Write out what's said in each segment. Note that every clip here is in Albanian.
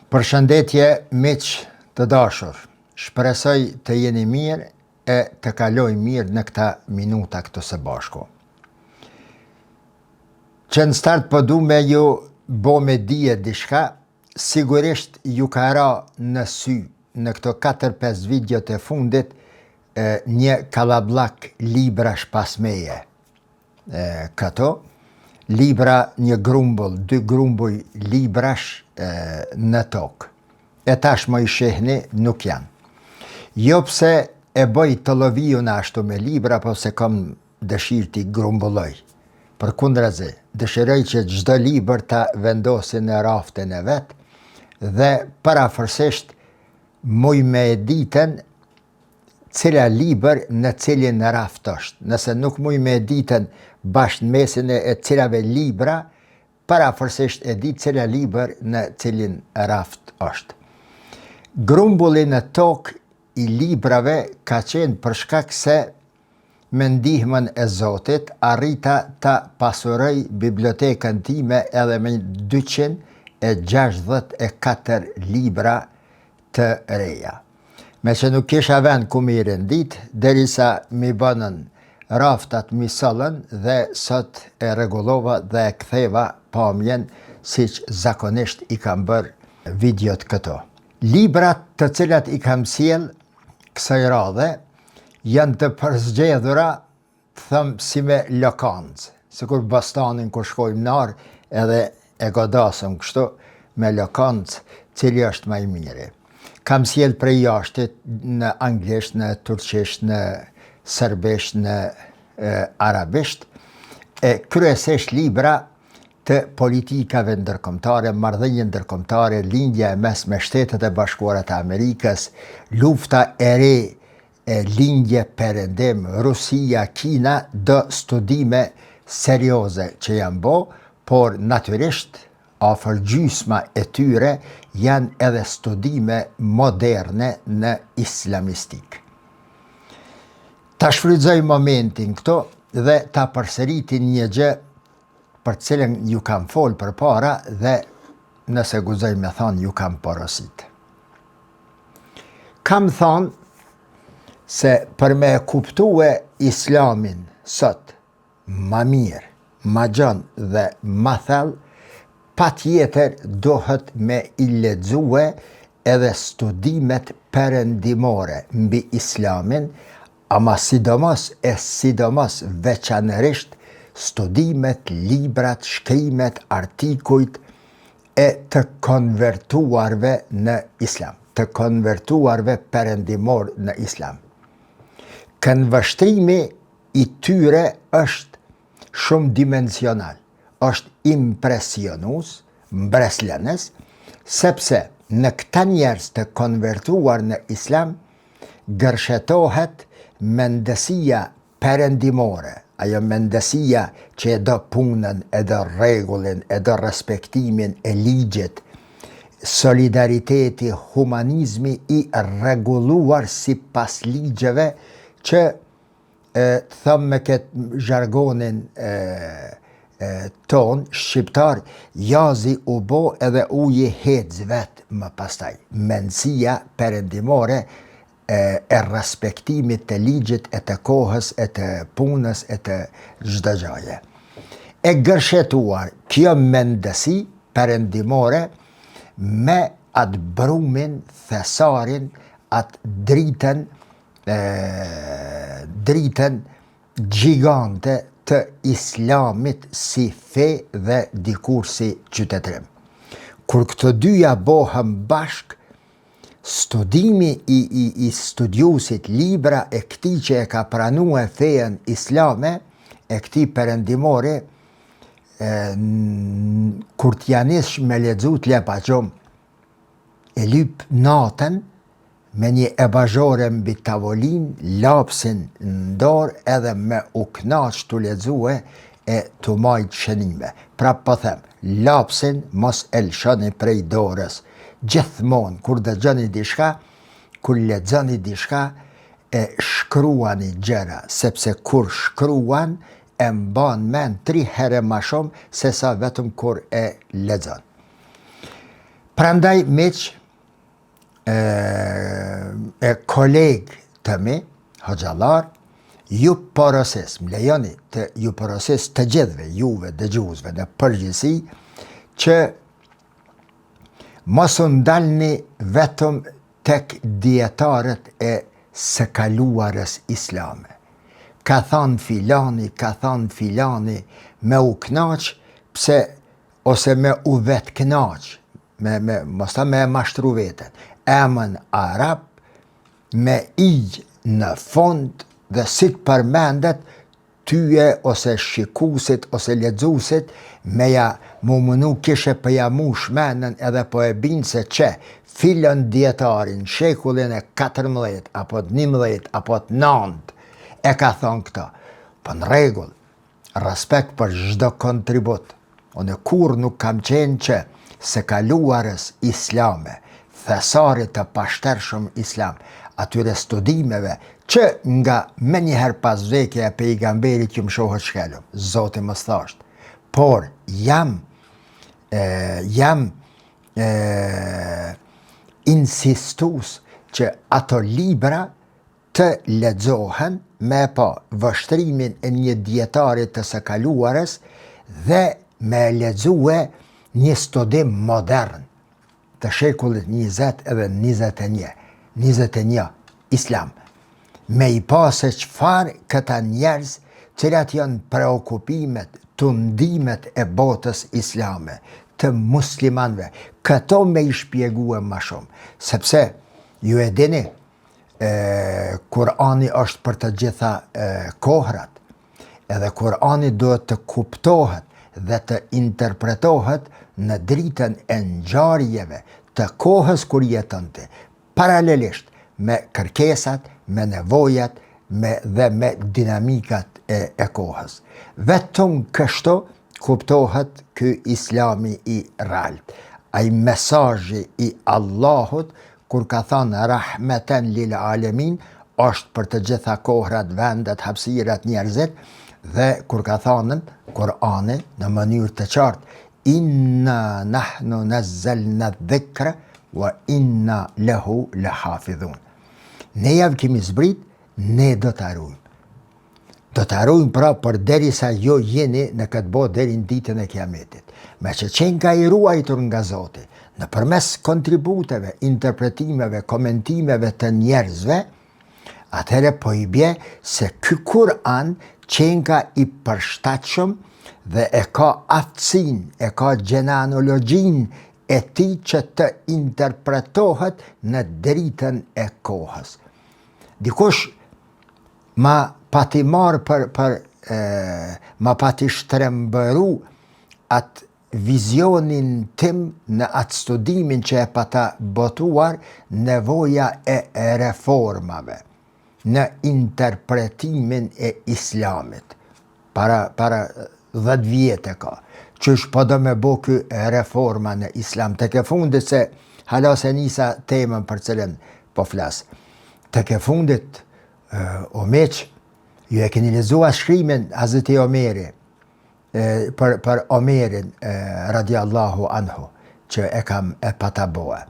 Përshëndetje miq të dashur, shpresoj të jeni mirë e të kaloj mirë në këta minuta këtu së bashku. Që në start po du me ju bo me dije diçka, sigurisht ju ka ra në sy në këto 4-5 videot e fundit një kalablak librash pas meje. Këto libra, një grumbull, 2 grumbull librash në tokë. E tashmë i shihni nuk janë. Jo pse e bëj të loviju në ashtu me libra, po se kam dëshirë t'i grumbulloj. Për kundrazi, dëshiroj që çdo libër ta vendosi në raftin e vetë dhe parafërsisht muj me e ditën cila libër në cilin raft është. Nëse nuk muj me e ditën bashkë në mesin e cilave libra, parafërsisht e di cila libër në cilin raft është. Grumbullin e tokë i librave ka qenë për shkak se me ndihmën e Zotit arrita ta pasuroj bibliotekën time edhe me 264 libra të reja. Me që nuk kisha vend ku mi rendit, derisa mi bënën raftat mi sëllën dhe sot e regullova dhe e ktheva pamjen si që zakonisht i kam bërë videot këto. Librat të cilat i kam sjell kësaj radhe janë të përzgjedhura, thëmë si me lokancë, sikur bastanin kur shkojmë nar edhe e godasëm kështu me lokancë, cili është më i miri. Kam sjell prej jashtit në anglisht, në turqisht, në serbisht, në arabisht, kryesisht libra të politikave ndërkombëtare, marrëdhënie ndërkombëtare, lindja e mesme Shtetet e Bashkuara të Amerikës, lufta e re, lindje perëndim, Rusia, Kina, do studime serioze që janë bo, por natyrisht afër gjysma e tyre janë edhe studime moderne në islamistik. Ta shfrytëzoj momentin këto dhe ta përsëriti një gjë për cilën ju kam folë përpara dhe nëse guxoj me thonë ju kam porosit. Kam thonë se për me kuptue islamin sot ma mirë, ma gjanë dhe ma thellë, pa tjetër dohet me i lexue edhe studimet perëndimore mbi islamin, ama sidomos veçanërisht studimet, librat, shkrimet, artikujt e të konvertuarve në islam, të konvertuarve perëndimor në islam. Këndvështrimi i tyre është shumë dimensional, është impresionues, mbreslënës, sepse në këta njerëz të konvertuar në islam gërshetohet mendësia perëndimore, ajo mendësia që e do punën, e do rregullin, e do respektimin e ligjit, solidariteti, humanizmi i rregulluar sipas ligjeve që thëmë me këtë zhargonin ton shqiptar, jazi u bo edhe uji hec vetë më pastaj. Mendësia perëndimore e respektimit të ligjit, e të kohës, e të punës, e të çdo gjaje. E gërshetuar kjo mendësi perëndimore me atë brumin, thesarin, atë dritën gjigante të islamit si fe dhe dikur si qytetërim. Kur këto dyja bohën bashk, studimi i studiusit, libra e këti që e ka pranue fejen islame, e këti perëndimore, kur t'janish me lexu t'lepa gjom, e lyp natën me një ebazhore mbi tavolin, lapsin në dorë edhe me u knaq t'u lexue e t'u majt shënime. Pra po them, lapsin mos e lshoni prej dorës. Gjithmonë kur dëgjoni diçka, kur lexoni diçka, e shkruani gjëra, sepse kur shkruan e mban mend 3 herë më shumë se sa vetëm kur e lexon. Prandaj miq e kolegë të mi, hoxhallar, ju porosis, më lejoni të ju porosis të gjithve, juve, dëgjuesve në përgjithësi, që mos u ndalni vetëm tek dietarët e së kaluarës islame. Ka thënë filani me u knaq, pse ose me u vet knaq, mos ta me mashtru veten. Emën arab me ijë në fond dhe si të përmendet tyje ose shikusit ose lexuesit me ja mu mënu kishe për ja mu shmenën edhe po e binë se që filën djetarin shekullin e 14 apo 11 apo 9 e ka thonë këto. Po në rregull, respekt për çdo kontribut. Unë kur nuk kam qenë që së kaluarës islame, thesarit të pashtershëm islam, atyre studimeve që nga me njëherë pas vdekje e pejgamberit që më shohët shkelëm, Zoti më thashtë. Por jam insistus që ato libra të lexohen me pa vështrimin e një dietarit të së kaluarës dhe me lexue një studim modern të shekullit 20 edhe 21 islam, me i pa se çfarë këta njerëz cilat janë preokupimet, tundimet e botës islame, të muslimanve, këto me i shpjegue ma shumë, sepse ju e dini, Kurani është për të gjitha kohrat, edhe Kurani duhet të kuptohet dhe të interpretohet në dritën e ngjarjeve të kohës kur jetonte, paralelisht me kërkesat, me nevojat, dhe me dinamikat e kohës. Vetëm kështu kuptohet ky islami i ralt. Ai mesazhi i Allahut kur ka thënë rahmeten lil alamin është për të gjitha kohrat, vendet, hapësirat, njerëzit, dhe kur ka thënë Kurani në mënyrë të qartë inna nahnu nazzalna dhikra wa inna lahu lahafidhun. Ne javë kemi zbrit, ne do të arrujmë. Do të arrujmë pra për derisa jo jeni në këtë botë deri në ditën e kiametit. Me që qenë ka i ruajtur nga Zoti, në përmes kontributeve, interpretimeve, komentimeve të njerëzve, atëhere po i bje se ky Kur'an qenë ka i përshtatshëm dhe e ka aftësin, e ka gjenealogjin e ti që të interpretohet në dritën e kohës. Dikush ma pati marë ma pati shtrembëru atë vizionin tim në atë studimin që e pata botuar nevoja e reformave në interpretimin e islamit. Para 10 vjetë ka. Qysh po do me bo kë reforma në islam. Të ke fundit se hala se nisa temën për cilën po flas. Të ke fundit o meq, ju e keni lexuar shkrimin Hazreti Omeri për Omerin radiallahu anhu që e kam e pataboa.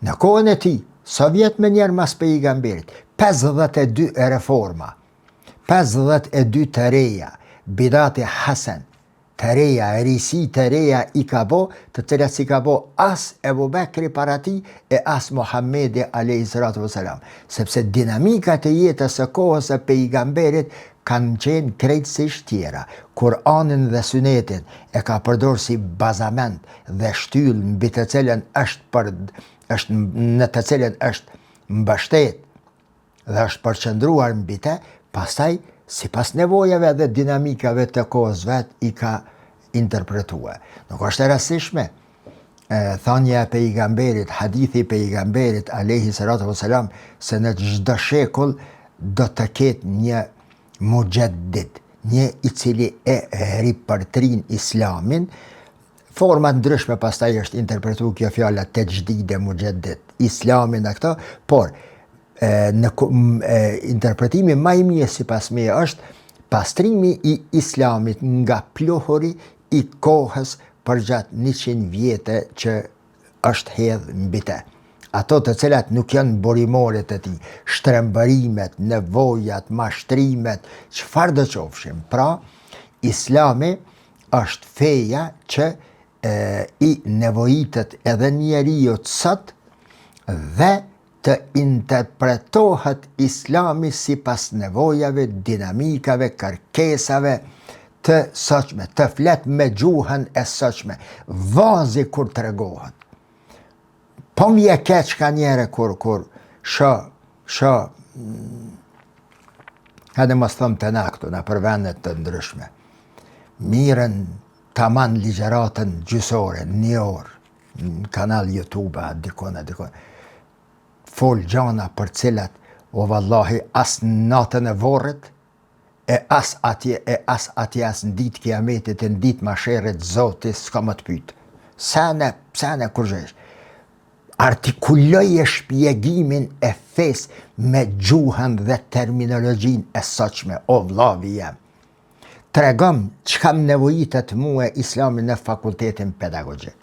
Në kohën e ti, Sovjet me njerë mas pejgamberit, 52 reforma, 52 të reja, bidati Hasan, të reja, risi të reja i ka bo, të cilat si ka bo as Ebu Bekri para ti e as Muhammedi a.s. Sepse dinamikat e jetës e kohës e pejgamberit kanë qenë krejtësisht tjera. Kur'anin dhe Sunetin e ka përdor si bazament dhe shtyll mbi të cilën në të cilën është mbështet dhe është përqendruar mbi të, pastaj sipas nevojave dhe dinamikave të kohës vet i ka interpretuar. Nuk është e rastishme thënia e pejgamberit, hadithi i pejgamberit alayhi salatu wasalam se në çdo shekull do të ketë një mujaddid, një i cili e ripërtrin islamin. Format ndryshme pastaj është interpretuar kjo fjala tejdid e mujaddid, islamin e këto, por në interpretimi më i mirë sipas meje është pastrimi i islamit nga plohuri i kohës përgjatë 100 vjete që është hedhë mbi te. Ato të cilat nuk janë burimore të tij, shtrembërimet, nevojat, mashtrimet, çfarë do qofshin. Pra, Islami është feja që i nevojitet edhe njeriu sot dhe të interpretohet Islami sipas nevojave, dinamikave, kërkesave të sotshme, të flet me gjuhën e sotshme. Vazi kur tregohet. Po mje keq ka njere kur hajde mos thëm të na këtu, na për vendet të ndryshme. Miren taman ligjeratën gjysore, 1 orë, në kanal YouTube, dikon. Fol gjana për cilat, o vallahi, as natën e vorrit, e as atje as në ditë kiametit, në ditë masherit Zoti s'ka më të pyet. Sene kurgjesh. Artikuloj e shpjegimin e fes me gjuhën dhe terminologjin e sotshme, o vllavi jam. Tregom çka më nevojitet mua Islami në fakultetin pedagogjik,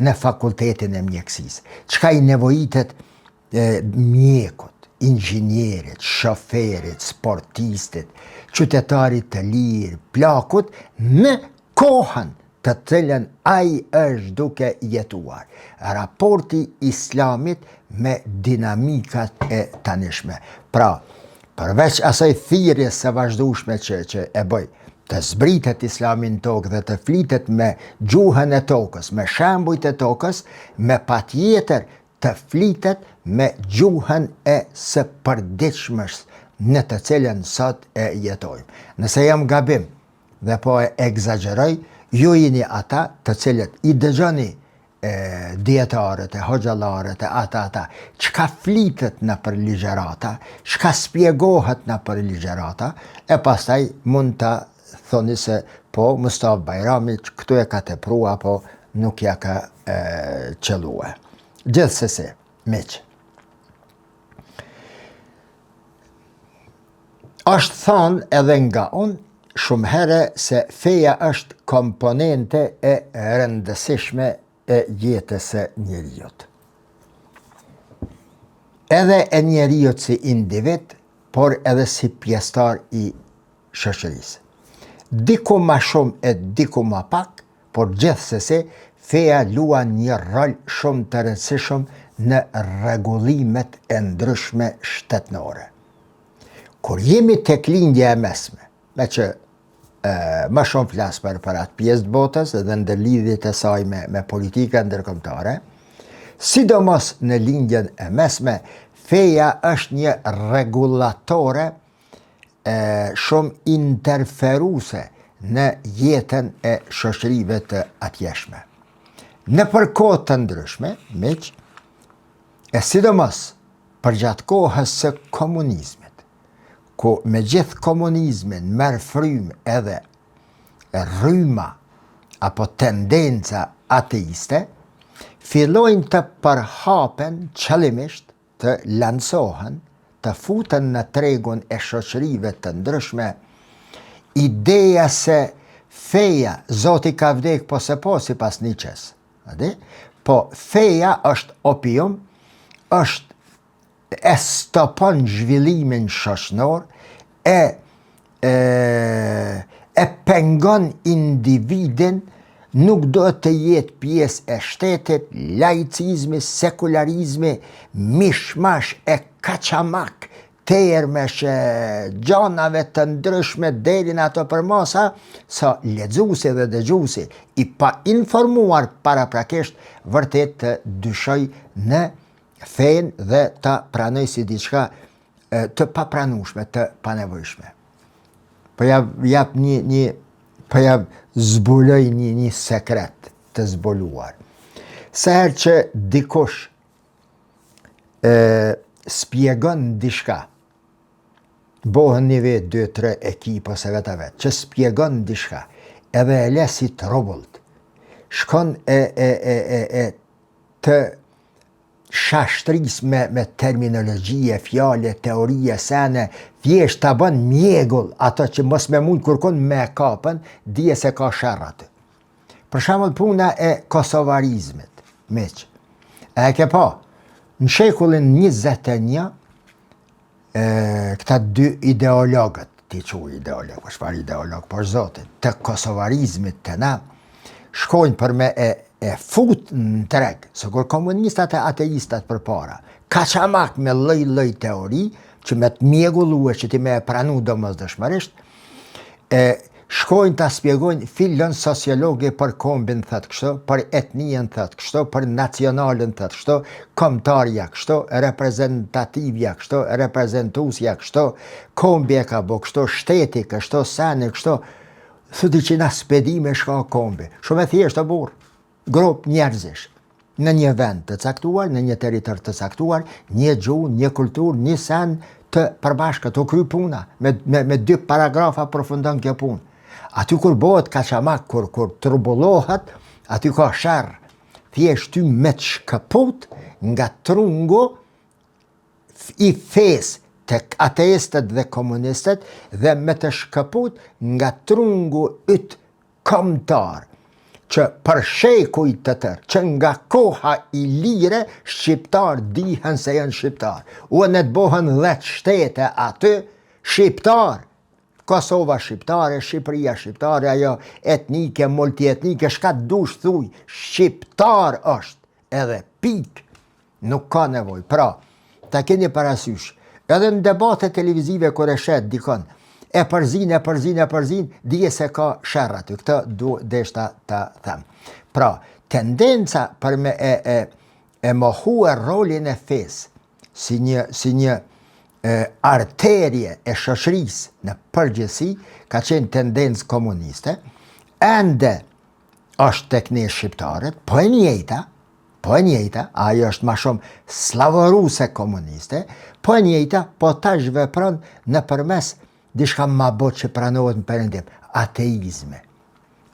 në fakultetin e mjekësisë, çka i nevojitet mjekut, inxhinierit, shoferit, sportistit, qytetarit të lirë, plakut, në kohën të cilën ai është duke jetuar. Raporti Islamit me dinamikat e tanishme. Pra, përveç asaj thirrjes së vazhdueshme që e bëj, të zbritet Islami në tokë dhe të flitet me gjuhën e tokës, me shembujt e tokës, me patjetër të flitet me gjuhën e së përditshmës në të cilën sot e jetojmë. Nëse jam gabim dhe po e egzagjeroj, ju jeni ata të cilët i dëgjoni dietarët, hoxhallarët, ata, çka flitet në për ligjerata, çka spjegohet në për ligjerata, e pastaj mund të thoni se po Mustafa Bajrami këtu e ka teprua, po nuk ja ka qellue. Gjithsesi, miq. Është thonë edhe nga unë shumë herë se feja është komponente e rëndësishme e jetës së njeriut. Edhe e njeriut si individ, por edhe si pjesëtar i shoqërisë. Diku ma shumë e diku ma pak, por gjithsesi feja luan një rol shumë të rëndësishëm në rregullimet e ndryshme shtetënore. Kur jemi tek lindja e mesme, me që më shumë flas për atë pjesë të botës dhe ndërlidhjet e saj me politika ndërkombëtare, sidomos në lindjen e mesme, feja është një rregullatore shumë interferuese në jetën e shoqërive të atjeshme. Në kohë të ndryshme, miq, e sidomos përgjatë kohës së komunizmit, ku me gjithë komunizmin merr frymë edhe rryma apo tendenca ateiste, fillojnë të përhapen qëllimisht, të lansohen, të futen në tregun e shoqërive të ndryshme, ideja se feja, Zoti ka vdek po se po, sipas Nietzsches, po feja është opium, është e stopon zhvillimin shoqëror, e pengon individin, nuk do të jetë pjesë e shtetit, laicizmi, sekularizmi, mishmash e kaçamak, termesh gjanave të ndryshme deri në ato përmosa, sa lexuesi dhe dëgjuesi i pa informuar paraprakisht vërtet të dyshoj në fen dhe ta pranoj si diçka të papranueshme, të panevojshme. Po ja zbuloj një sekret të zbuluar. Sa herë që dikush spjegon diçka, bohen një vetë, 2-3 ekip ose vetë, që spjegon diçka, edhe e le si trobullt, shkon të shashtris me terminologjie, fjale, teorie, sene, thjesht ta bën mjegull ato që mos me mund kërkon me kapën, dije se ka sherr aty. Për shembull puna e kosovarizmit, miq. E ke pa, në shekullin 21, këta dy ideologët, ti që ideolog, çfarë ideolog, për zotin, të kosovarizmit të na, shkojnë për me e fut në treg, se kur komunistat e ateistat për para, kaçamak me lloj teori, që me të mjegullu që ti me e pranu domosdoshmërisht, shkojnë ta spjegojnë filon sociologi për kombin thët kështu, për etnien thët kështu, për nacionalin thët kështu, kombëtarja kështu, reprezentativja kështu, reprezentusja kështu, kombi e ka bo kështu, shteti kështu, seni kështu, thuti që na spedime shka kombi. Shumë e thjeshtë të burë, grup njerëzish, në një vend të caktuar, në një territor të caktuar, një gjuhë, një kulturë, një sen të përbashkët, të kry puna, me 2 paragrafa përfundon kjo punë. Aty kur bëhet kaçamak, kur trubullohet, aty ka sherr. Thjesht ty me të shkëput nga trungu i fesë tek ateistët dhe komunistët dhe me të shkëput nga trungu yt kombëtar, që për shekuj të tërë, që nga koha i lire, shqiptar dihen se janë shqiptar. Unë të bohen 10 shtete aty, shqiptar. Kosova shqiptare, Shqipëria shqiptare, ajo etnike, multietnike, shka dush thuj, shqiptar është, edhe pik, nuk ka nevoj. Pra, ta keni parasysh, edhe në debate televizive kër e shet dikon, e përzin, dije se ka sherr aty, këtë du deshta ta them. Pra, tendenca për me e mohue rolin e fesë, si një arterje e shoqërisë në përgjithësi, ka qenë tendencë komuniste, ende është tek ne shqiptarët, po e njëjta, ajo është ma shumë slavoruse komuniste, po e njëjta, po tash vepron në përmes dishka ma bot që pranohet në perëndim, ateizme.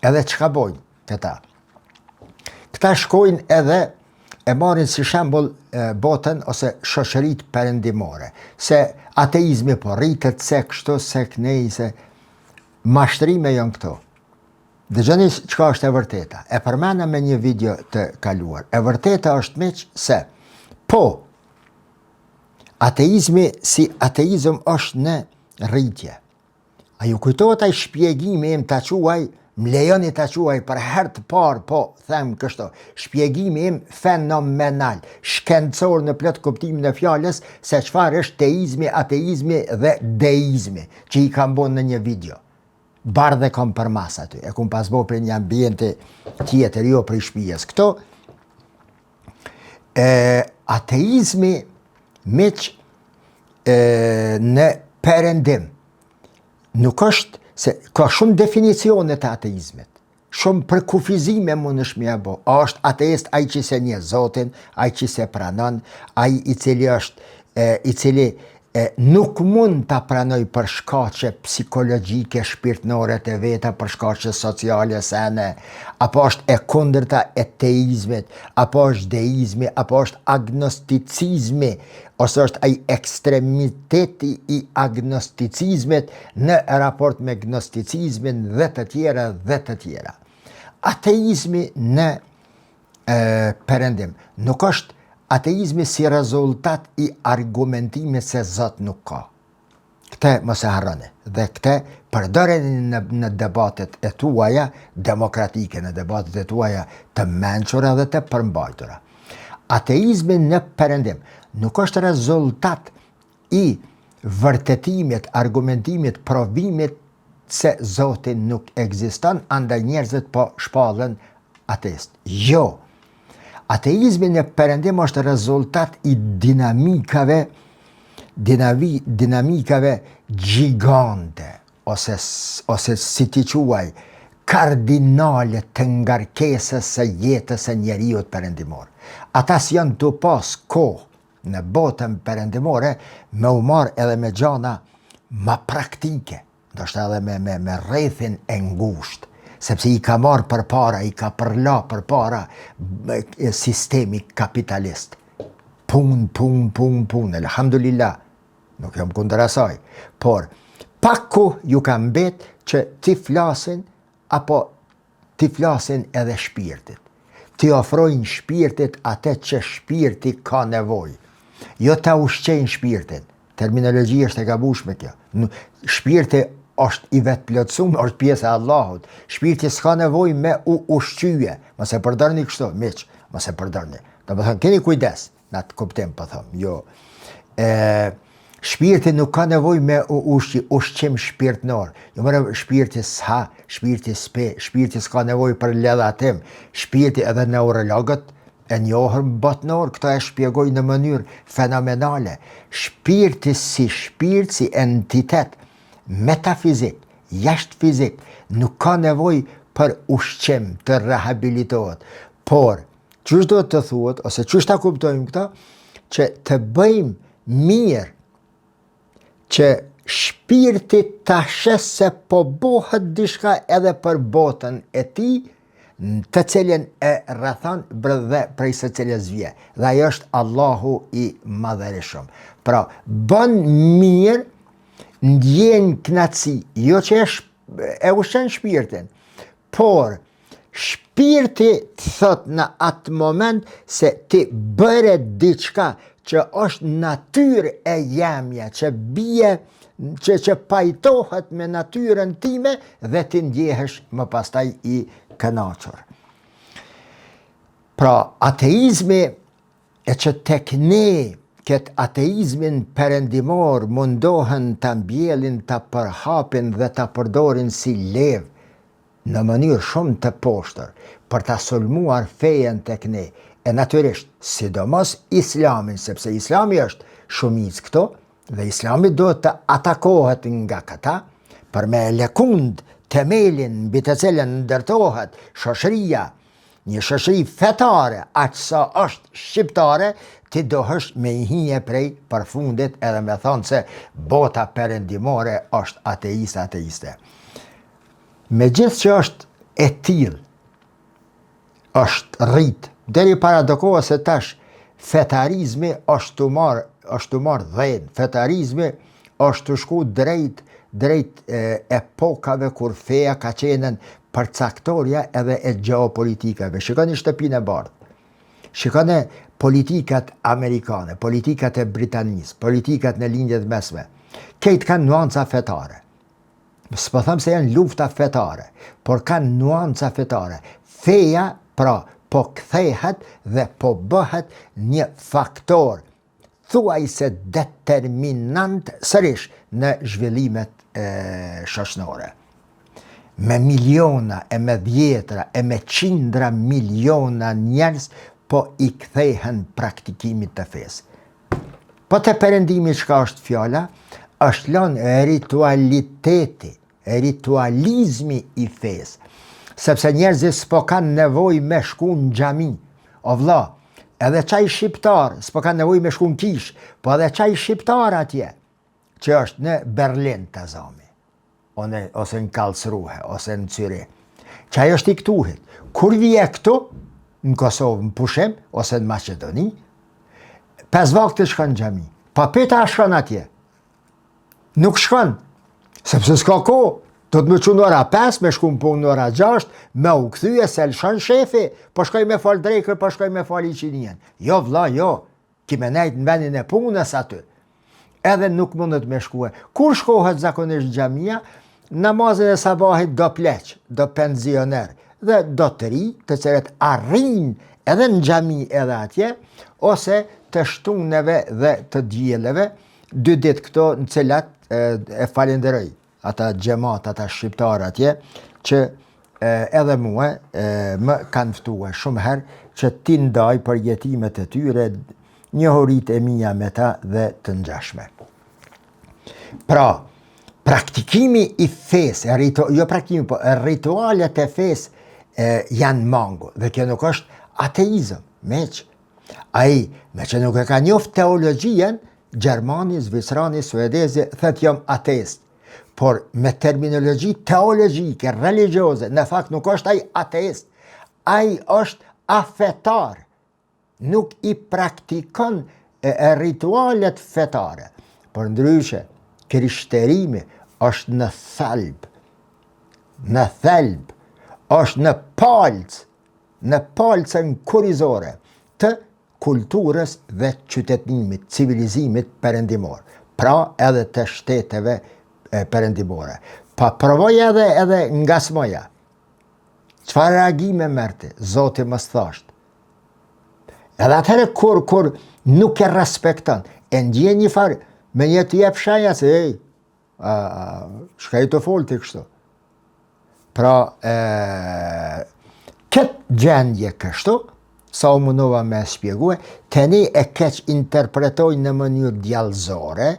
Edhe çka bojnë këta? Këta shkojnë edhe e marrin si shembull botën ose shoqëritë perëndimore, se ateizmi po rritet se kështu, se kënej, se mashtrime janë këto. Dëgjoni çka është e vërteta. E përmenda me një video të kaluar. E vërteta është miq se po ateizmi si ateizëm është në rritje. A ju kujtohet ai shpjegimi im ta quaj, më lejoni ta quaj për herë të parë, po them kështu, shpjegimi im fenomenal, shkencor në plot kuptimin e fjalës se çfarë është teizmi, ateizmi dhe deizmi, që i kam bën në një video. Bardhe kam për mas aty, e kum pas bo për një ambiente tjetër, jo për i shpijes. Këto, ateizmi miq në perëndim, nuk është, se ka shumë definicione të ateizmit, shumë përkufizime mund është mja bo. A është ateist ai që se një Zotin, ai që se pranon, ai i cili është, i cili nuk mund të pranoj për shkaqe psikologjike, shpirtnore të veta, për shkaqe sociale sene, apo është e kundërta e teizmit, apo është deizmi, apo është agnosticizmi, ose është ai ekstremiteti i agnosticizmit në raport me gnosticizmin dhe të tjera. Ateizmi në perëndim nuk është ateizmi si rezultat i argumentimit se Zot nuk ka. Këte mos e harroni, dhe këte përdoreni në debatet e tuaja demokratike, në debatet e tuaja të mençura dhe të përmbajtura. Ateizmi në perëndim nuk është rezultat i vërtetimit, argumentimit, provimit se Zoti nuk ekziston, andaj njerëzit po shpallen ateist. Jo. Ateizmi në perëndim është rezultat i dinamikave gjigante, ose si ti quaj, kardinale të ngarkesës së jetës së njeriut perëndimor. Ata si janë të pas kohë në botën perëndimore, me u marr edhe me gjana ma praktike, ndoshta edhe me rrethin e ngushtë, sepse i ka marrë për para, i ka përla për para sistemi kapitalist. Pun, elhamdulillah, nuk jam kundër asaj, por paku ju ka mbet që ti flasin, apo ti flasin edhe shpirtit. t'i ofrojnë shpirtit atë që shpirti ka nevojë. Jo ta ushqejnë shpirtin. Terminologjia është e gabueshme kjo. Shpirti është i vetë plotësuar, është pjesë e Allahut. Shpirti s'ka nevojë me u ushqye. Mos e përdorni kështu, miq, mos e përdorni. Domethënë keni kujdes, në atë kuptim po them. Jo. Shpirti nuk ka nevojë me ushqim shpirtnor. Jo më shpirti s'ha, shpirti s'pe, shpirti s'ka nevojë për ledhatim. Shpirti edhe neurologët e njohur botnor këto e shpjegojnë në mënyrë fenomenale. Shpirti si shpirt, si entitet metafizik, jashtë fizik, nuk ka nevojë për ushqim të rehabilitohet. Por, çush do të thuhet, ose çush ta kuptojmë këta, që të bëjmë mirë që shpirti ta shes se po bëhet diçka edhe për botën e tij, të cilën e rrethon dhe prej së cilës vje. Dhe ajo është Allahu i madhërisëm. Pra, bën mirë, ndjen kënaqësi, jo që e ushqen shpirtin, por shpirti thot në atë moment se ti bëre diçka që është natyrë e jemja, që bie, që pajtohet me natyrën time dhe ti ndjehesh më pastaj i kënaqur. Pra, ateizmi e që tek ne këtë ateizmin perëndimor mundohen të mbjellin, të përhapin dhe të përdorin si levë në mënyrë shumë të poshtër për të sulmuar fejen tek ne. E natyrisht, sidomos islamin, sepse islami është shumicë këto, dhe islami do të atakohet nga këta, për me lëkund themelin mbi të cilën ndërtohet shoqëria, një shoqëri fetare, aq sa është shqiptare, ti dohesh me i hije prej përfundit edhe me thonë se bota perëndimore është ateiste. Megjithë që është e tillë, është rrit, deri para do kohës së tash, fetarizmi është të marrë dhënë. Fetarizmi është të shku drejt epokave kur feja ka qenë përcaktorja edhe e geopolitikave. Shikoni shtëpinë e bardhë. Shikoni politikat amerikane, politikat e Britanisë, politikat në lindjet mesme. Këto kanë nuanca fetare. S'po them se janë lufta fetare, por kanë nuanca fetare. Feja, pra, po kthehet dhe po bëhet një faktor thuajse determinant sërish në zhvillimet shoqërore. Me miliona, e me dhjetra, e me qindra miliona njerëz po i kthehen praktikimit të fesë. Po të perëndimi çka është fjala, është lënë ritualiteti, ritualizmi i fesë. Sepse njerëzit s'po kanë nevojë me shku në xhami. O vlla, edhe çaj shqiptar s'po kanë nevojë me shku në kish, po edhe çaj shqiptar atje, që është në Berlin të zami, ose në Karlsruhe, ose në Zürich. Çaj është i këtuhit. Kur vije këtu, në Kosovë, në pushim, ose në Maqedoni, 5 vakte shkon në xhami. Pa pyeta shkon atje. Nuk shkon, sepse s'ka kohë. Do të më çu në ora 5, me shku në punë në ora 6, me u kthye se lëshon shefi, po shkoj me fal drekër, po shkoj me fal iqinien. Jo vlla, jo, ki me nejt në vendin e punës aty. Edhe nuk mundet me shkue. Kur shkohet zakonisht xhamia, namazin e sabahit do pleq, do penzioner, dhe do të ri, të cilët arrin edhe në xhami edhe atje, ose të shtuneve dhe të dielleve, 2 ditë këto në cilat e falenderoj ata xhamat, ata shqiptar atje, që edhe mua më kanë ftuar shumë herë që ti ndaj për jetimet e tyre, njohurit e mia me ta dhe të ngjashme. Pra, praktikimi i fesë, jo praktikimi, po ritualet e fesë janë mangu, dhe kjo nuk është ateizëm, meq. Ai, me që nuk e ka njoft teologjien, Gjermani, Zvicrani, Suedezi, thët jam ateist. Por me terminologji teologjike, religjioze, në fakt nuk është ai ateist, ai është afetar, nuk i praktikon ritualet fetare. Por ndryshe, krishterimi është në thelb, është në palc, në palcën kurrizore të kulturës dhe qytetënimit, civilizimit perëndimor, pra edhe të shteteve perëndimore. Pa provoj edhe nga smoja. Çfarë reagime merrti? Zoti mos thasht. Edhe atëherë kur nuk e respekton, e ndjen një farë, me një të jep shenja se shka i të folti kështu. Pra, këtë gjendje kështu, sa u mundova me shpjegue, tani e keq interpretoj në mënyrë djallëzore,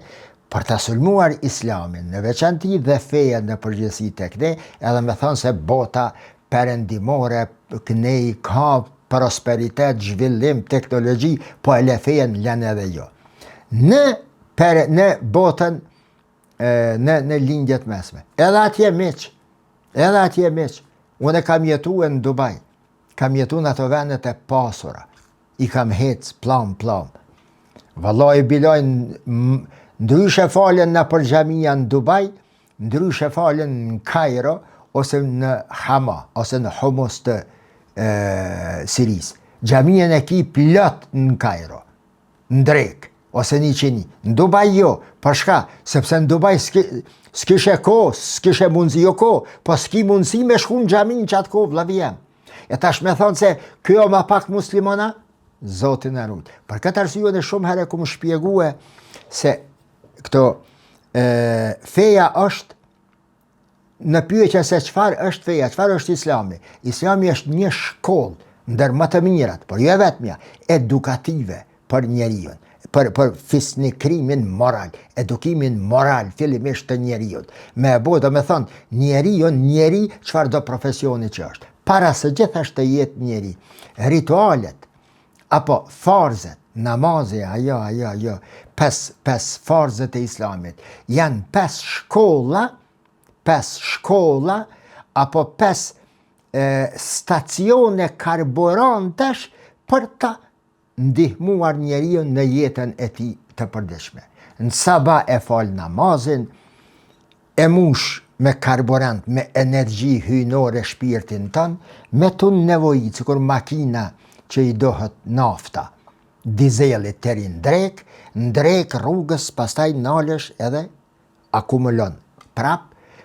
për të sulmuar islamin, në veçanti dhe feja në përgjithësi tek ne, edhe me thonë se bota perëndimore, kënej ka prosperitet, zhvillim, teknologji, po e le fejen lënë edhe jo. Në botën, në lindjet mesme. Edhe atje miq, unë kam jetu në Dubai, kam jetu në ato vendet e pasura, i kam hec plam. Vallai bilojnë, ndryshe falen në për xhamia në Dubai, ndryshe falen në Kairo, ose në Hama, ose në Humus të Siris. Xhamien e ki plot në Kairo, në drek, ose një qeni. Në Dubai jo, përshka, sepse në Dubai s'kishe ko, s'kishe mundësi jo ko, po s'ki mundësi me shku në xhamin që atë ko, vlavijem. E tash me thonë se kjo ma pak muslimona, Zotin e rujt. Për këtë arsye në shumë herë ku më shpjegue se këto feja është, në pyetja se çfarë është feja, çfarë është Islami. Islami është një shkollë ndër më të mirat, por jo vetmja, edukative për njeriu, për fisnikrimin moral, edukimin moral fillimisht të njeriu. Me bo do me thonë njeri çfarë do profesioni që është. Para së gjithashtë të jetë njeri, ritualet apo farzet, namazi, ajo, pes farzet e islamit, janë pes shkolla, apo pes stacione karburantesh për ta ndihmuar njeriu në jetën e tij të përditshme. Në sabah e fal namazin, e mush me karburant, me energji hyjnore shpirtin tën, me të nevojit, sikur makina që i dohet nafta, dizelit të rinë ndrek rrugës, pastaj nalesh edhe akumulon prap,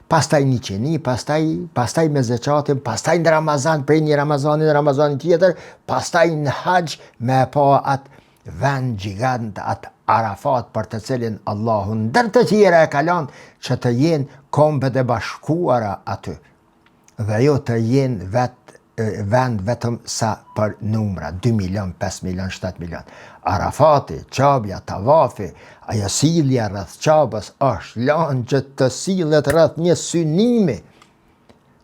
pastaj një qeni, pastaj me zeqatin, pastaj në Ramazan, prej një Ramazanin tjetër, pastaj në haqj me pa atë vend gjigant, atë Arafat për të cilin Allahu ndër të tjera e kalon që të jenë kombet e bashkuara aty. Dhe jo të jenë vend vetëm sa për numra, 2 milion, 5 milion, 7 milion. Arafati, qabja, tavafi, ajo silja rreth qabës është lanë që të sillet rreth një synimi,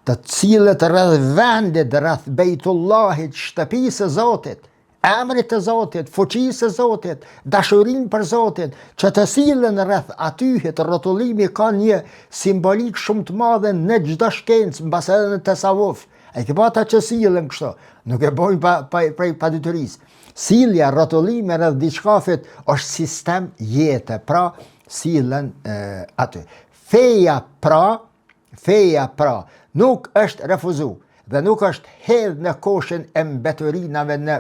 të sillet rreth vendit, rreth Bejtullahit, shtëpisë së Zotit, emrit të Zotit, fuqisë së Zotit, dashurin për Zotin, që të sillen rreth atyhet, rrotullimi ka një simbolik shumë të madhe në çdo shkencë, mbas edhe në tasavvuf. E ke pa ata që sillen kështu, nuk e bojnë prej padyturisë. Silja, rrotullimi rreth diçkafit është sistem jete, pra sillen aty. Feja pra nuk është refuzu dhe nuk është hedh në koshin e mbeturinave në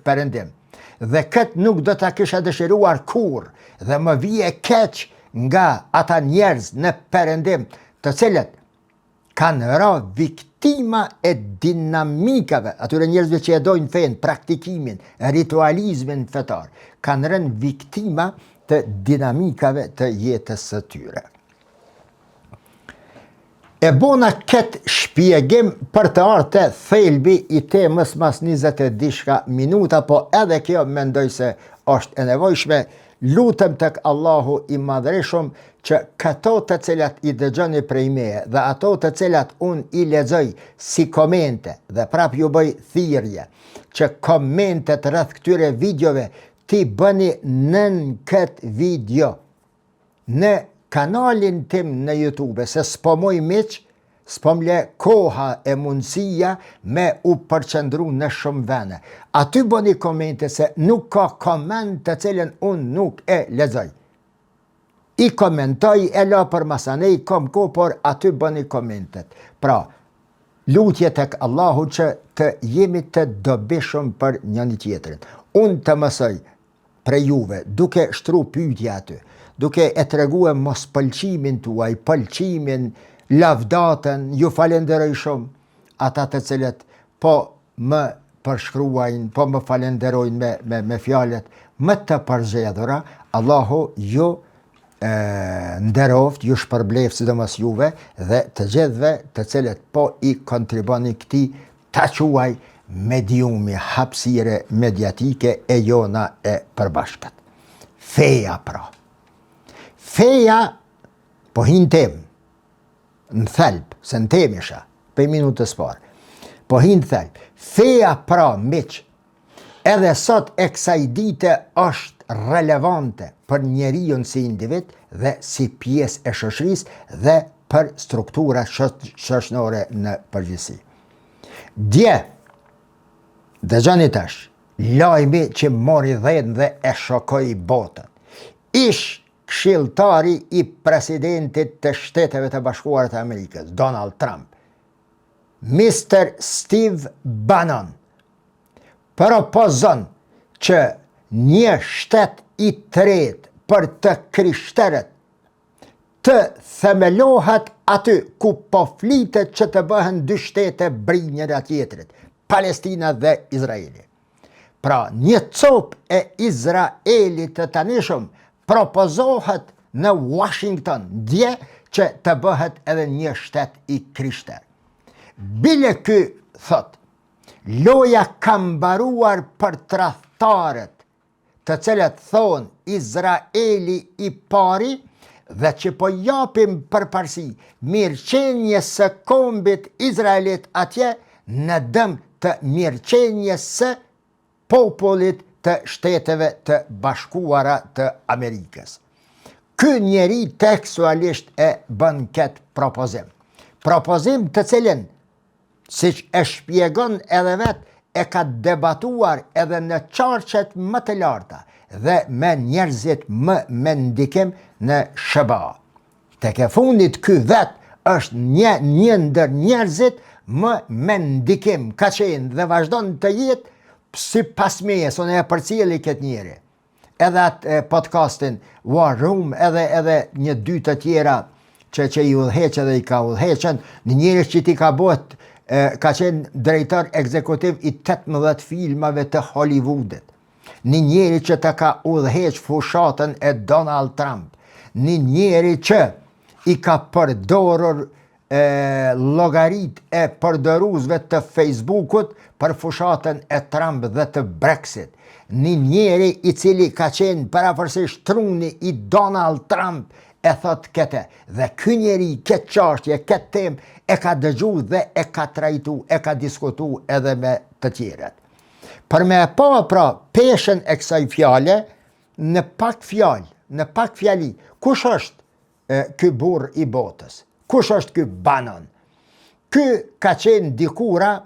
perëndim. Dhe këtë nuk do ta kisha dëshiruar kurrë, dhe më vije keq nga ata njerëz në perëndim, të cilët kanë ra viktima e dinamikave, atyre njerëzve që e dojnë fen, praktikimin, ritualizmin fetar, kanë rënë viktima të dinamikave të jetës së tyre. E bona këtë shpjegim për të ardhur te thelbi i temës mas 20 e dishka minuta, po edhe kjo mendoj se është e nevojshme. Lutem tek Allahu i madhreshëm që këto të cilat i dëgjoni prej meje dhe ato të cilat unë i lexoj si komente dhe prap ju bëj thirrje që komentet rreth këtyre videove ti bëni nën këtë video në kanalin tim në YouTube, se s'po moj miq, s'po mle koha e mundësia me u përqendru në shumë vene. Aty bëni komente, se nuk ka koment të cilën unë nuk e lexoj. I komentoj, e la për masanej, kom ko, por aty bëni komentet. Pra, lutje tek Allahu që të jemi të dobishëm për njëri tjetrin. Unë të mësoj prej juve, duke shtru pyetje aty, duke e treguar mos pëlqimin tuaj, pëlqimin, lavdatën, ju falenderoj shumë ata të cilët po më përshkruajnë, po më falenderojnë me fjalët më të përzgjedhura. Allahu ju nderoft, ju shpërbleft sidomos juve dhe të gjithëve të cilët po i kontriboni këtij ta quaj mediumi, hapësire mediatike e jona e përbashkët. Feja pra. Feja po hin tem në thelb, se në tem isha, për minutës parë. Po hin thelb. Feja pra miq, edhe sot e kësaj dite është relevante për njeriun si individ dhe si pjesë e shoqërisë dhe për struktura shoqërore në përgjithësi. Dje, dëgjoni tash, lajmi që mori dhënë dhe e shokoi botën. Ish këshilltari i presidentit të Shteteve të Bashkuara të Amerikës, Donald Trump, Mr. Steve Bannon, propozon që një shtet i tretë për të krishterët të themelohet aty ku po flitet që të bëhen dy shtete bri njëra tjetrit, Palestina dhe Izraeli. Pra, një copë e Izraelit të tanishëm propozohet në Washington dje që të bëhet edhe një shtet i krishter. Bile ky thot, loja ka mbaruar për tradhtarët të cilët thonë Izraeli i pari dhe që po japim përparësi mirëqenjes së kombit Izraelit atje në dëm të mirëqenjes së popullit të Shteteve të Bashkuara të Amerikës. Ky njeri tekstualisht e bën këtë propozim. Propozim të cilin, siç e shpjegon edhe vetë, e ka debatuar edhe në qarqet më të larta dhe me njerëzit më me ndikim në SBA. Tek e fundit ky vetë është një ndër njerëzit më me ndikim ka qenë dhe vazhdon të jetë si pas meje, unë e përcjeli këtë njeri. Edhe atë podcastin War Room, edhe një dy të tjera që i udhëheq edhe i ka udhëheqën, në njeri që ti ka bot ka qenë drejtor ekzekutiv i 18 filmave të Hollywoodit. Një njeri që të ka udhëheq fushatën e Donald Trump. Një njeri që i ka përdorur llogarit e përdoruzve të Facebookut për fushatën e Trump dhe të Brexit. Një njeri i cili ka qenë parafërsisht truni i Donald Trump e thot këte. Dhe ky njeri, këtë çështje, këtë temë e ka dëgju dhe e ka trajtu, e ka diskutu edhe me të tjerët. Për me pra peshën e kësaj fjale, në pak fjali, kush është ky burr i botës? Kush është ky Bannon? Ky ka qenë dikura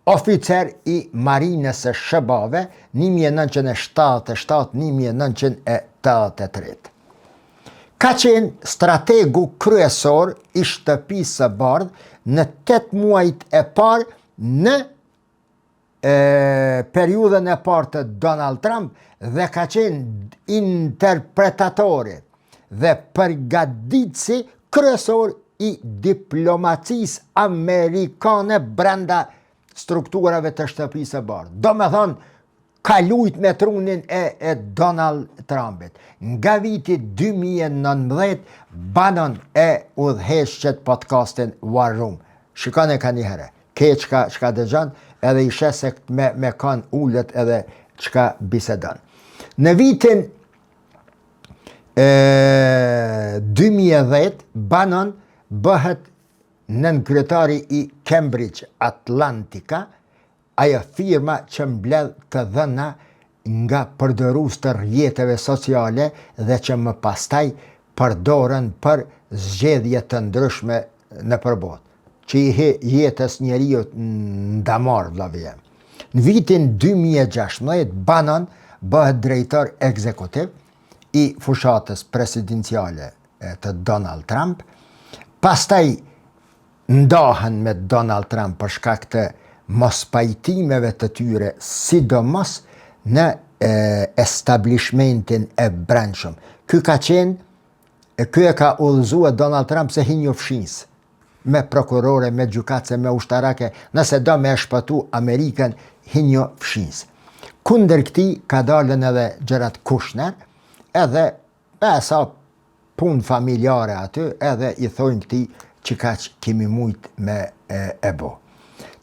oficer i marinës së SBA-ve 1977-1983. Ka qenë strategu kryesor i shtëpisë së bardhë në 8 muajt e parë në periudhën e parë të Donald Trump dhe ka qenë interpretatori dhe përgatitësi kryesor i diplomacisë amerikane brenda strukturave të shtëpisë së bardhë. Do me thonë, ka lujt me trunin e Donald Trumpit. Nga viti 2019, Bannon e udhëheq podcastin War Room. Shikone ka një herë, ke çka dëgjon, edhe i shes se me kanë ullet edhe çka bisedon. Në vitin 2010, Bannon bëhet nënkryetari i Cambridge Atlantica, ajo firma që mbledh të dhëna nga përdorues të rrjeteve sociale dhe që më pastaj përdoren për zgjedhje të ndryshme në përbot, që i jetës njeriu ndamar vëllai. Në vitin 2016, Bannon bëhet drejtor ekzekutiv i fushatës presidenciale të Donald Trump, pastaj ndahen me Donald Trump për shkak të mos pajtimeve të tyre, sidomos në establishmentin e brendshëm. Ky e ka udhëzuar Donald Trump se hinjo fshinsë, me prokurore, me gjykatëse, me ushtarake, nëse do me shpëtu Amerikën, hinjo fshinsë. Kundër këtij ka dalën edhe Jared Kushner, edhe sa punë familjare aty, edhe i thojnë këtij që kaq kemi mujt me e bo.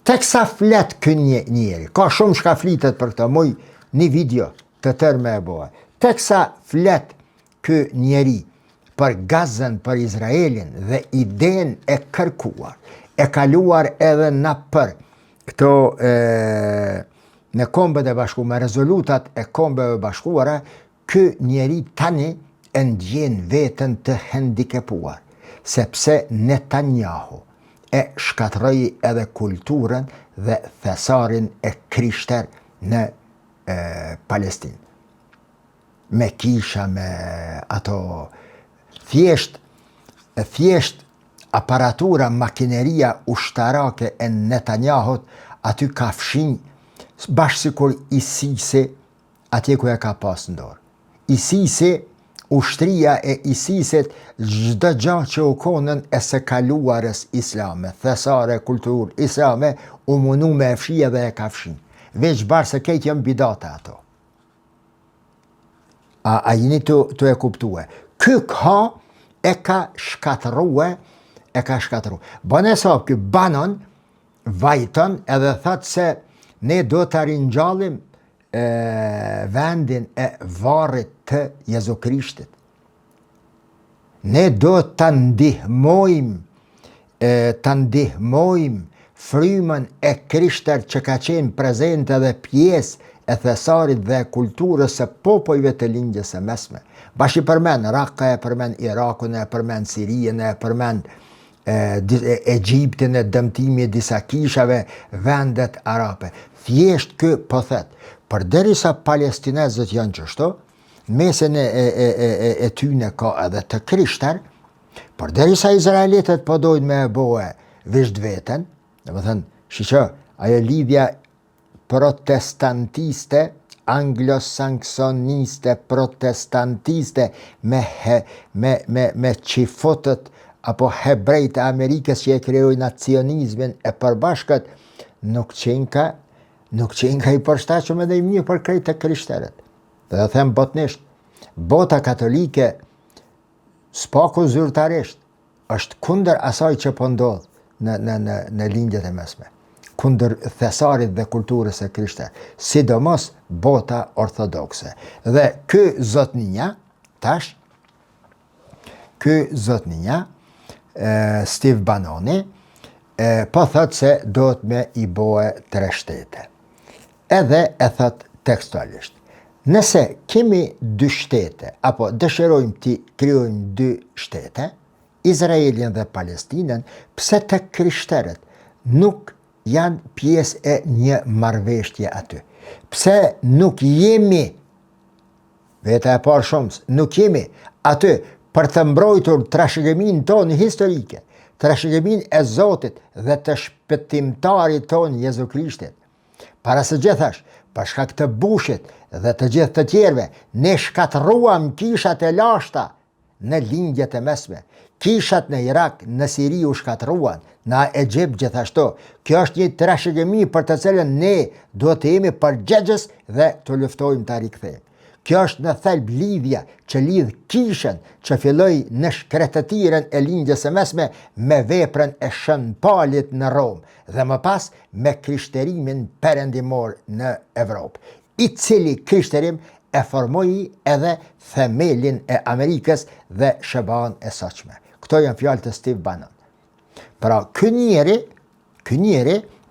Teksa flet ky njeri, ka shumë shka flitet për këtë, muj një video të tërë me e boa. Teksa flet ky njeri për Gazën, për Izraelin dhe iden e kërkuar, e kaluar edhe në për këto në Kombët e Bashkuara, me rezolutat e Kombeve Bashkuara, ky njeri tani e ndjen veten të hendikepuar, sepse Netanyahu e shkatroi edhe kulturën dhe thesarin e krishter në Palestinë. Me kisha, me ato thjesht aparatura, makineria ushtarake e Netanyahut aty ka fshinj, bashkë sikur ISIS atje ku e ka pas në dorë. ISIS, ushtria e ISIS-it, çdo gjë që u konën e së kaluarës islame, thesare, kulturë islame, u munu me e fshije dhe e ka fshinj. Veç barë se kejtë jënë bidate ato. A jeni të e kuptue. Ky e ka shkatërue. Bane sa ky banon, vajton edhe thëtë se ne do të rinjallim vendin e varrit të Jezu Krishtit. Ne do të ndihmojmë frymën e krishter që ka qenë prezente dhe pjesë e thesarit dhe kulturës së popujve të lindjes së mesme. Bash i përmend Raqqa, e përmend Irakun, e përmend Sirinë, e përmend Egjiptin, e dëmtimi e disa kishave, vendet arabe. Thjesht ky po thet, përderisa palestinezët janë qështu, mesin e tyne ka edhe të krishter, përderisa izraelitët po dojnë me e boe visht veten, dhe më thënë, shiqo, ajo lidhja protestantiste, anglo-saksoniste, protestantiste me qifotët apo hebrejt e Amerikës që e krijojnë nacionizmin e përbashkët, nuk qenë i përshtatshëm edhe i mirë për krejt të krishterët. Dhe them botnisht, bota katolike s'paku zyrtarisht është kundër asaj që po ndodh në lindjet e mesme, kundër thesarit dhe kulturës e krishterë, sidomos bota ortodokse. Dhe ky zotninja, Steve Bannoni, po thot se do të me i boe 3 shtete. Edhe e thot tekstualisht, nëse kemi 2 shtete, apo dëshirojmë të krijojmë 2 shtete, Izraelin dhe Palestinën, pse të krishterët nuk janë pjesë e një marrëveshje aty? Pse nuk jemi, veta e parë shumës, nuk jemi aty për të mbrojtur trashëgimin tonë historike, trashëgimin e Zotit dhe të shpëtimtarit tonë Jezu Krishtit. Para së gjithash, për shkak të Bushit dhe të gjithë të tjerëve, ne shkatruam kishat e lashta në lindjet e mesme. Kishat në Irak, në Siri u shkatruan, në Egjipt gjithashtu. Kjo është një trashëgimi për të cilën ne duhet të jemi përgjegjës dhe të luftojmë ta rikthejmë. Kjo është në thelb lidhja që lidh kishën që filloi në shkretëtiren e lindjes së mesme me veprën e Shënpalit në Romë dhe më pas me krishterimin perëndimor në Evropë, i cili krishterim e formoi edhe themelin e Amerikës dhe SBA-n e sotshme. Këto janë fjalë të Steve Bannon. Pra, ky njeri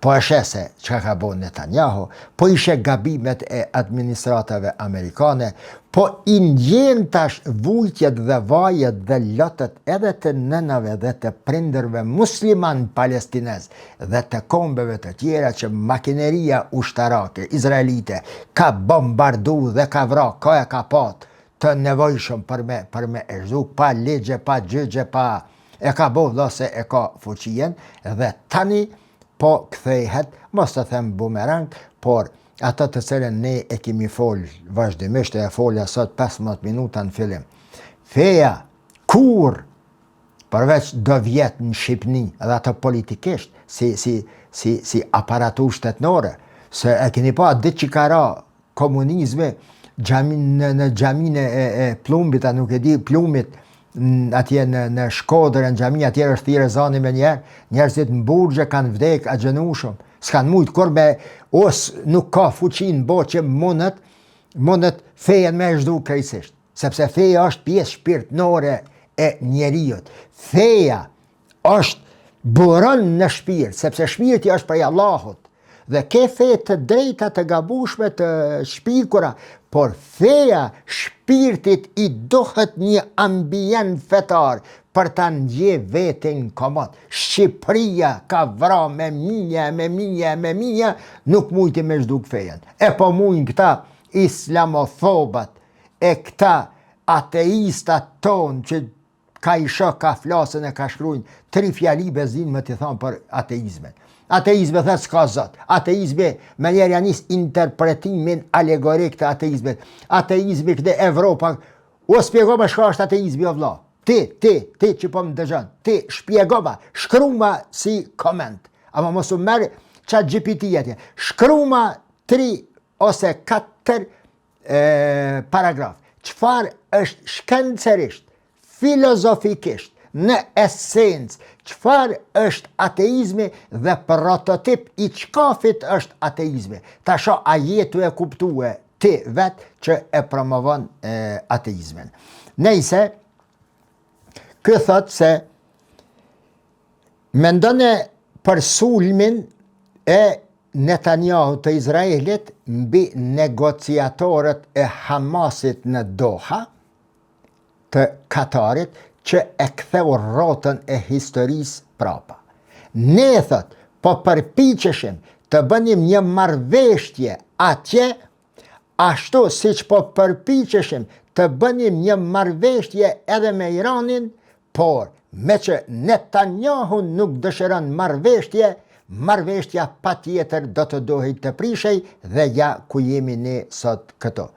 po e shese që ka bo Netanyahu, po ishe gabimet e administratave amerikane, po i ndjen tash vujtjet dhe vajet dhe lotët edhe të nënave dhe të prindërve musliman palestinez dhe të kombeve të tjera që makineria ushtarake izraelite ka bombardu dhe ka vra, ka e ka pat të nevojshëm për me e zhuk, pa legje, pa gjëgje, pa e ka bo dhe se e ka fuqien dhe tani po kthehet, mos të them bumerang, por ato të cilën ne e kemi fol vazhdimisht, e folja sot 15 minuta në fillim. Feja kur përveç do vjet në Shqipni edhe ato politikisht si aparatur shtetnore, se e keni pa ditë që ka ra komunizmi në xhamin e Plumbit, a nuk e di Plumbit, atje në Shkodër, në xhami atje është thirrë ezani me njerë, njerëzit në burgje kanë vdek a gjenushëm, s'kan mujt kur me, ose nuk ka fuqin bo që mundet fejen me zhdu krejtësisht, sepse feja është pjesë shpirtnore e njeriut. Feja është buron në shpirt, sepse shpirti është prej Allahut, dhe ke fe të drejta të gabushme të shpikura, por feja shpirtit i duhet një ambient fetar për ta ndje veten komod. Shqipëria ka vra me minja, nuk mujti me zhduk fejen. E po mujnë këta islamofobat, e këta ateistat tonë që ka isha, ka flasën e ka shkrujnë, 3 fjali bezin më t'i thonë për ateizmet. Ateizme dhe s'ka zot. Ateizme, me njerë janis interpretimin alegorik të ateizmet. Ateizmi këtë Evropa, o spjegoma shka është ateizmi o vla. Ti që po më dëgjon, ti shpjegoma, shkruma si koment. Ama mos u merë qatë GPT atje. Shkruma 3 ose 4 paragraf. Qfar është shkencerisht, filozofikisht, në esencë, qfar është ateizmi dhe prototip i qkafit është ateizmi. Ta sho a jetu e kuptue ti vetë që e promovon ateizmin. Nejse, këtë thot se mendone për sulmin e Netanyahu të Izraelit mbi negociatorët e Hamasit në Doha, të Katarit, që e ktheu rrotën e historisë prapa. Ne, thot, po përpiqeshim të bënim një marrëveshje atje, ashtu si që po përpiqeshim të bënim një marrëveshje edhe me Iranin, por me që Netanyahu nuk dëshiron marrëveshje, marrëveshja pa tjetër do të dohet të prishej dhe ja ku jemi ne sot këto.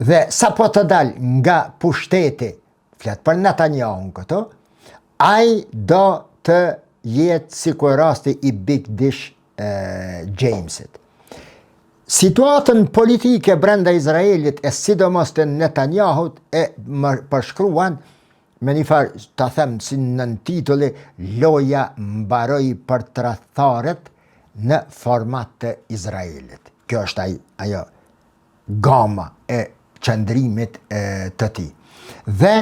Dhe sa po të dal nga pushteti, fletë për Netanyahu këto, ai do të jetë si kur rasti i Big Dish Jamesit. Situatën politike brenda Izraelit e sidomos të Netanyahut e përshkruan me një farë të them si në titulli loja mbaroi për tradhtarët në format të Izraelit. Kjo është ajo gama e qëndrimit të tij. Dhe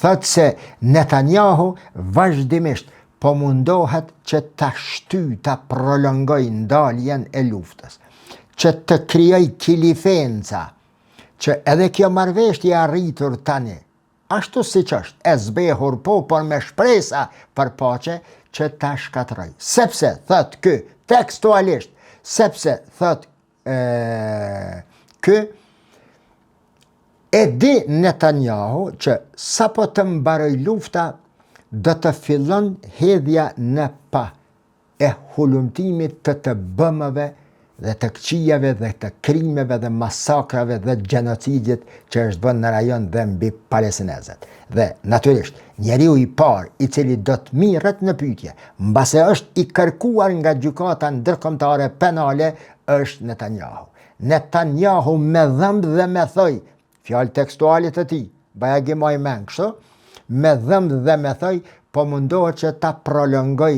thot se Netanyahu vazhdimisht po mundohet që ta shty, ta prolongoj ndaljen e luftës, që të krijoj kilifenca, që edhe kjo marrëveshje e arritur tani, ashtu siç është, e zbehur po, por me shpresa për paqe, që ta shkatroj. Sepse, thot ky, tekstualisht, sepse, thot ky, e di Netanyahu që sa po të mbaroj lufta, do të fillon hedhja në pa e hulumtimit të bëmëve dhe të këqijave dhe të krimeve dhe masakrave dhe genocidit që është bën në rajon dhe mbi palestinezët. Dhe natyrisht, njeriu i parë i cili do të mirret në pyetje, mbase është i kërkuar nga gjykata ndërkombëtare penale, është Netanyahu. Netanyahu me dhëmb dhe me thoj, fjalë tekstualit të tij, baja gjemoj men kështu, me dhëmb dhe me thoj, po mundohet që ta prolongoj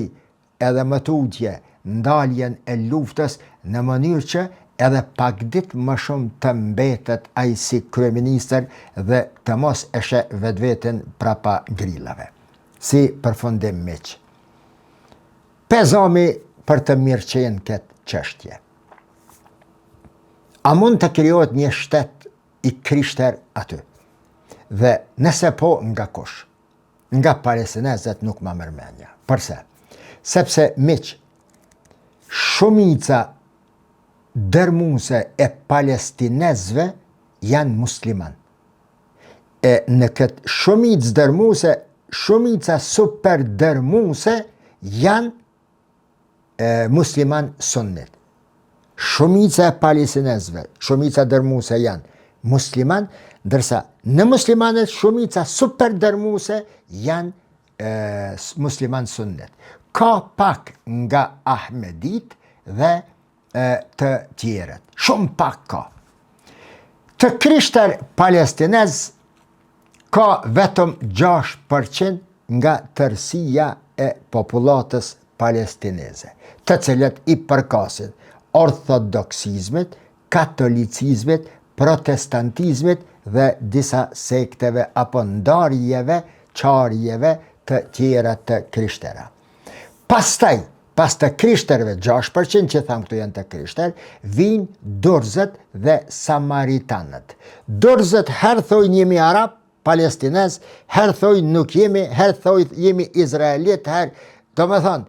edhe më tutje ndaljen e luftës në mënyrë që edhe pak ditë më shumë të mbetet ai si kryeministër dhe të mos e sheh vetveten prapa grillave. Si përfundim miq. Pezomi për të mirëqenë këtë çështje. A mund të krijohet një shtet i krishter aty? Dhe nëse po, nga kush? Nga palestinezët nuk ma mërmenja. Përse? Sepse miq, shumica dërmuese e palestinezëve janë musliman. E në këtë shumicë dërmuese shumica super dërmuese janë musliman sunnet. Shumica e palestinezëve, shumica dërmuese janë musliman, ndërsa në muslimanet shumica super dërmuese janë musliman sunnet. Ka pak nga Ahmedit dhe të tjerët. Shumë pak ka. Të krishter palestinez ka vetëm 6% nga tërësia e popullatës palestineze, të cilët i përkasin ortodoksizmit, katolicizmit, protestantizmit dhe disa sekteve apo ndarjeve, qarjeve të tjera të krishtera. Pastaj, pas të krishterve, 6% që thamë këtu janë të krishter, vinë dorzët dhe samaritanët. Dorzët herë thojnë jemi arab, palestinez, herë thojnë nuk jemi, herë thojnë jemi izraelit, herë, do me thonë,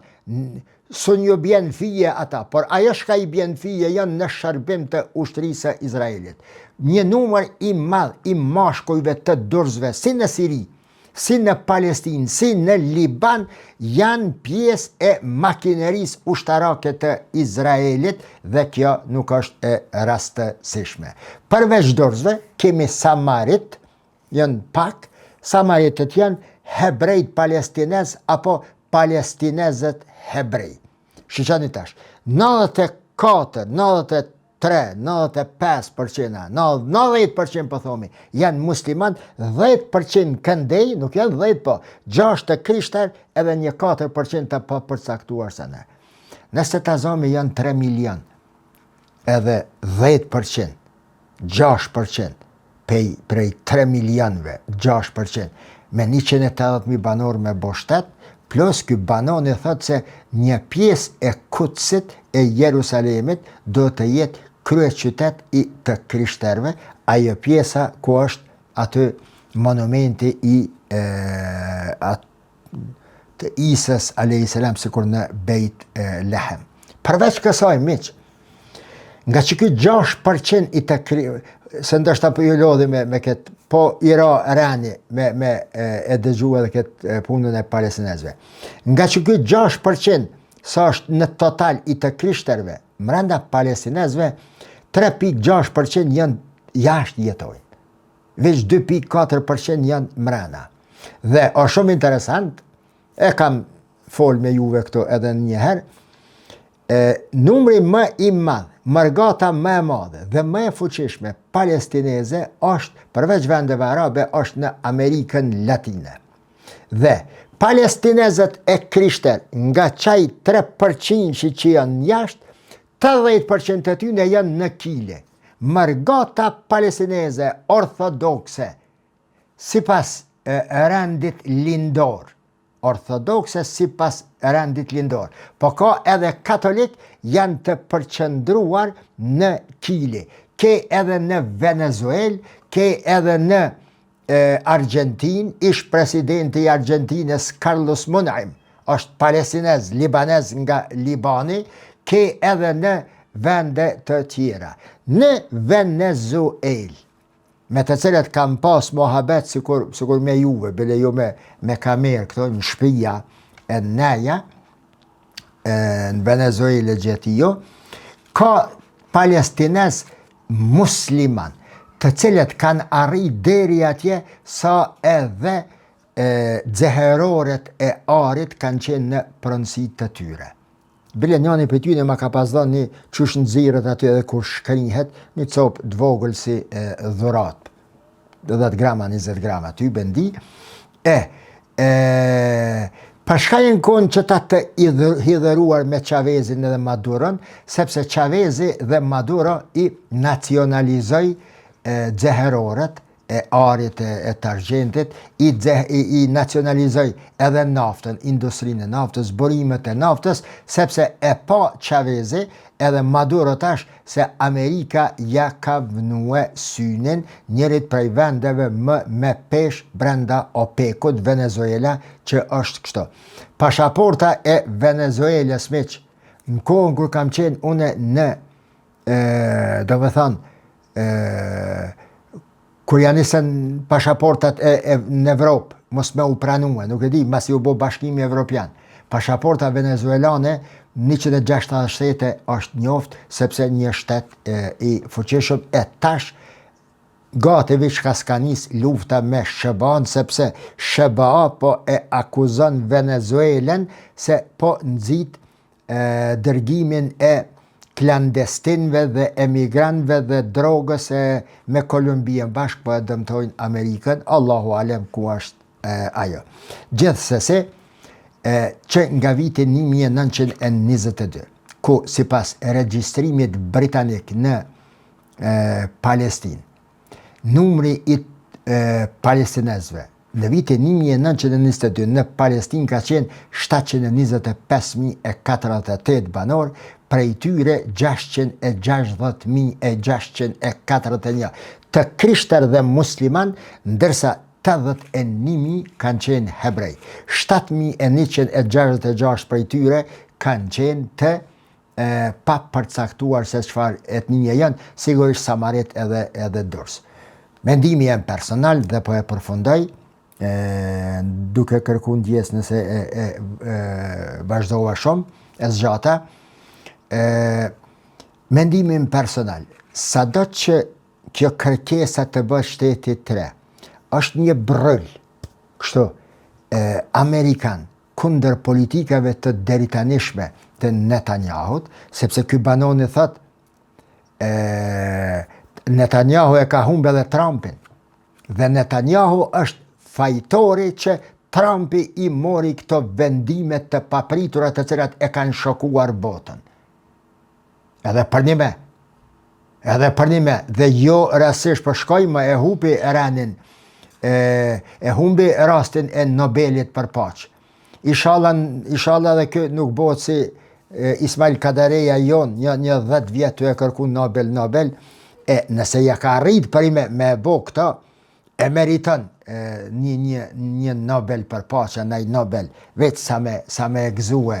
sun ju bjen fije ata, por ajo shka i bjen fije janë në shërbim të ushtrisë Izraelit. Një numër i madh i mashkujve të dorzëve, si në Siri, si në Palestinë, si në Liban, janë pjesë e makinerisë ushtarake të Izraelit dhe kjo nuk është e rastësishme. Përveç dorzëve, kemi samarit, janë pak, samaritët janë hebrejt palestinez apo palestinezët hebrej. Shqyqani tash, 94, 93, 95%, 90% po thomi, janë musliman, 10% këndej, nuk janë 10 po, 6 të krishter edhe një 4% të po përcaktuar se ne. Nëse të zomi janë 3 milion, edhe 10%, 6%, prej 3 milionve, 6%, me 180.000 banor me boshtet, plus ky banoni thotë se një pjesë e Kutsit e Jerusalemit do të jetë kryeqytet i të krishterve, ajo pjesa ku është aty monumenti i të Isës a.s. sikur në Beit Lehem. Përveç kësaj, miq, nga që ky 6% i të se ndoshta po ju lodhi me këtë, po i ra rani me e dëgjua dhe këtë punën e palestinezëve. Nga që ky 6% sa është në total i të krishterve, mrenda palestinezëve, 3.6% janë jashtë jetojnë. Veç 2.4% janë mrena. Dhe o shumë interesant, e kam fol me juve këto edhe njëherë, numri më i madh, margata më e madhe dhe më e fuqishme palestineze është, përveç vendeve arabe, është në Amerikën Latine. Dhe palestinezët e krishter, nga qaj 3% që janë jashtë, 80% të tyne janë në Kile. Margata palestineze ortodokse, si pas rendit lindor, ortodokse si pas rendit lindor, po ka edhe katolik janë të përqëndruar në Kili, ke edhe në Venezuel, ke edhe në Argentin, ish presidenti i Argentines Carlos Munaim, është palestinez, libanez nga Libani, ke edhe në vende të tjera. Në Venezuel, me të cilët kam pas mohabet sikur me juve, bile ju me kamerë këto në shpija e neja, në Venezuela gjetijo, ka palestinez musliman, të cilët kanë arri deri atje sa edhe dzeheroret e arit kanë qenë në pronësi të tyre. Bile njani për tyne ma ka pas dhënë një qysh nëzirët aty edhe kur shkrihet, një copë dvogël si dhurat, 10 grama, 20 grama, ty bendi, përshka jenë konë që ta të hidhëruar me Chavezin edhe Maduron, sepse Chavezi dhe Maduro i nacionalizoj dzeheroret e arit e të argentit, i nacionalizoj edhe naftën, industrinë e naftës, burimet e naftës, sepse e pa Chavezi edhe Maduro tash se Amerika ja ka vënue synin njërit prej vendeve më me pesh brenda OPEC-ut, Venezuela, që është kështu. Pashaporta e Venezuelës, miq, në kohën kur kam qenë une në, do me thonë, kur janë nisën pashaportat në Evropë, mos me u pranue, nuk e di, masi u bo Bashkimi Evropian. Pashaporta venezuelane 160 shtete është njoft, sepse një shtet i fuqishëm e tash gati veç ka s'ka nis lufta me SBA-n, sepse SBA po e akuzon Venezuelen se po nxit dërgimin e klandestinëve dhe emigrantëve dhe drogës me Kolumbien bashkë po e dëmtojnë Amerikën, Allahu alem ku është ajo. Gjithsesi, që nga viti 1922, ku sipas regjistrimit britanik në Palestinë, numri i palestinezëve në vitin 1922 në Palestinë ka qenë 725.048 banor, prej tyre 660.641 të krishterë dhe musliman, ndërsa 81.000 kanë qenë hebrej. 7.166 prej tyre kanë qenë të pa përcaktuar se çfarë etnie janë, sigurisht samarit edhe durs. Mendimi jem personal dhe po e përfundoj, duke kërku ndjes nëse vazhdova shumë, e zgjata. Mendimi jem personal, sado që kjo kërkesa të bëhet shteti 3, është një bryll, kështu, Amerikan, kundër politikave të deritanishme të Netanyahut, sepse ky banoni thot, Netanyahu e ka humbe dhe Trumpin, dhe Netanyahu është fajtori që Trumpi i mori këto vendimet të papriturat të cilat e kanë shokuar botën. Edhe për një me, dhe jo rastësisht për shkojmë e hupi ranin, e humbi rastin e Nobelit për paqë. Inshallah dhe kjo nuk bëhet si Ismail Kadareja jon, një 10 vjet të e kërku Nobel, nëse ja ka arrit për me bo këta, e meriton një Nobel për paqë, një Nobel, veç sa me egzue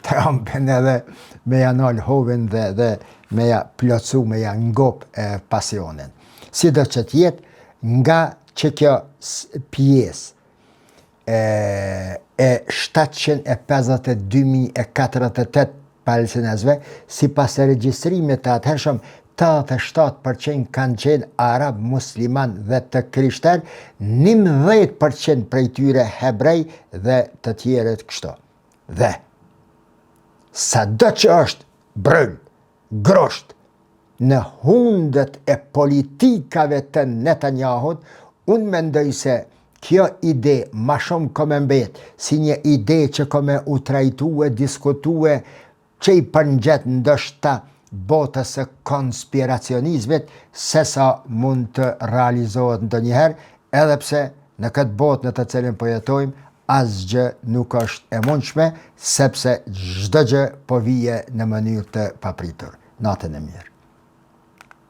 Trumpin edhe me ja nal hovin dhe me ja plotsu, me ja ngop pasionin. Si do që tjetë, nga që kjo pjesë e 752.048 palestinezëve, si pas e regjistrimit të atëhershëm, 87% kanë qenë arab, musliman dhe të krishter, 19% prej tyre hebrej dhe të tjerët kështu. Dhe, sado që është bryll, grosht, në hundët e politikave të Netanyahut, unë mendoj se kjo ide ma shumë kome mbet, si një ide që kome u trajtue, diskutue, që i përngjet ndoshta botës e konspiracionizmit, se sa mund të realizohet ndonjëherë, edhe pse në këtë botë në të cilin po jetojmë, asgjë nuk është e mundshme, sepse çdo gjë po vije në mënyrë të papritur. Natën e mirë.